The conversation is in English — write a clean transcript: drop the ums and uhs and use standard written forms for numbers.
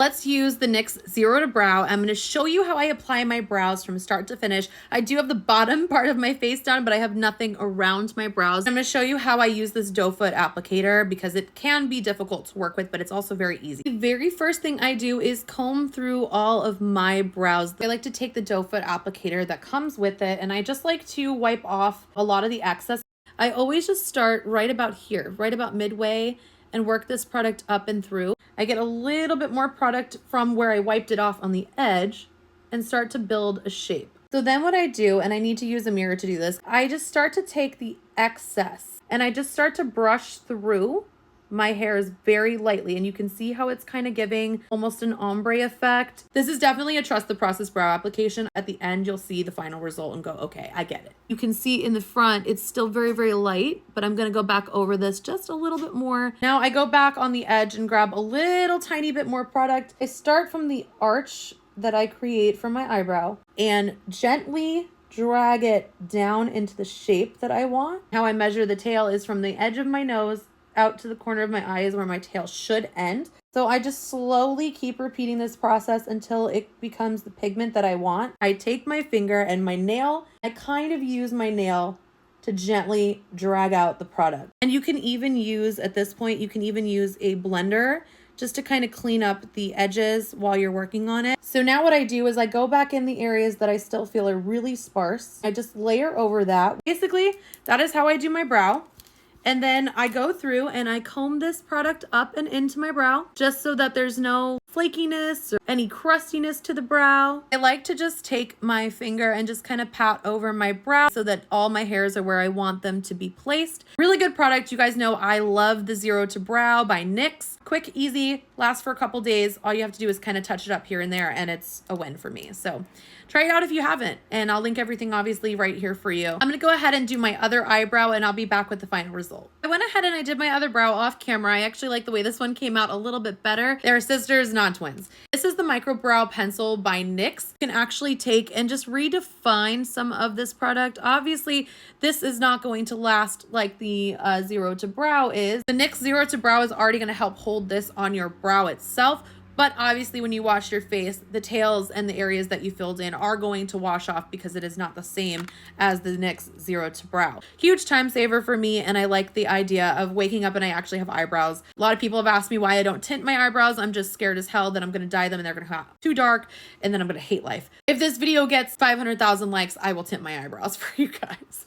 Let's use the NYX Zero to Brow. I'm going to show you how I apply my brows from start to finish. I do have the bottom part of my face done, but I have nothing around my brows. I'm going to show you how I use this doe foot applicator because it can be difficult to work with, but it's also very easy. The very first thing I do is comb through all of my brows. I like to take the doe foot applicator that comes with it, and I just like to wipe off a lot of the excess. I always just start right about here, right about midway, and work this product up and through. I get a little bit more product from where I wiped it off on the edge and start to build a shape. So then what I do, and I need to use a mirror to do this, I just start to take the excess and I just start to brush through my hairs very lightly, and you can see how it's kind of giving almost an ombre effect. This is definitely a trust the process brow application. At the end, you'll see the final result and go, okay, I get it. You can see in the front, it's still very, very light, but I'm gonna go back over this just a little bit more. Now I go back on the edge and grab a little tiny bit more product. I start from the arch that I create from my eyebrow and gently drag it down into the shape that I want. How I measure the tail is from the edge of my nose out to the corner of my eye is where my tail should end. So I just slowly keep repeating this process until it becomes the pigment that I want. I take my finger and my nail, I kind of use my nail to gently drag out the product. And you can even use, at this point, you can even use a blender just to kind of clean up the edges while you're working on it. So now what I do is I go back in the areas that I still feel are really sparse. I just layer over that. Basically, that is how I do my brow. And then I go through and I comb this product up and into my brow just so that there's no flakiness or any crustiness to the brow. I like to just take my finger and just kind of pat over my brow so that all my hairs are where I want them to be placed. Really good product. You guys know I love the Zero to Brow by NYX. Quick, easy, lasts for a couple days. All you have to do is kind of touch it up here and there, and it's a win for me. So try it out if you haven't, and I'll link everything obviously right here for you. I'm gonna go ahead and do my other eyebrow, and I'll be back with the final result. I went ahead and I did my other brow off camera. I actually like the way this one came out a little bit better. They're sisters, not twins. This is the Micro Brow Pencil by NYX. You can actually take and just redefine some of this product. Obviously, this is not going to last like the Zero to Brow is. The NYX Zero to Brow is already gonna help hold this on your brow itself. But obviously when you wash your face, the tails and the areas that you filled in are going to wash off because it is not the same as the NYX Zero to Brow. Huge time saver for me, and I like the idea of waking up and I actually have eyebrows. A lot of people have asked me why I don't tint my eyebrows. I'm just scared as hell that I'm gonna dye them and they're gonna come out too dark and then I'm gonna hate life. If this video gets 500,000 likes, I will tint my eyebrows for you guys.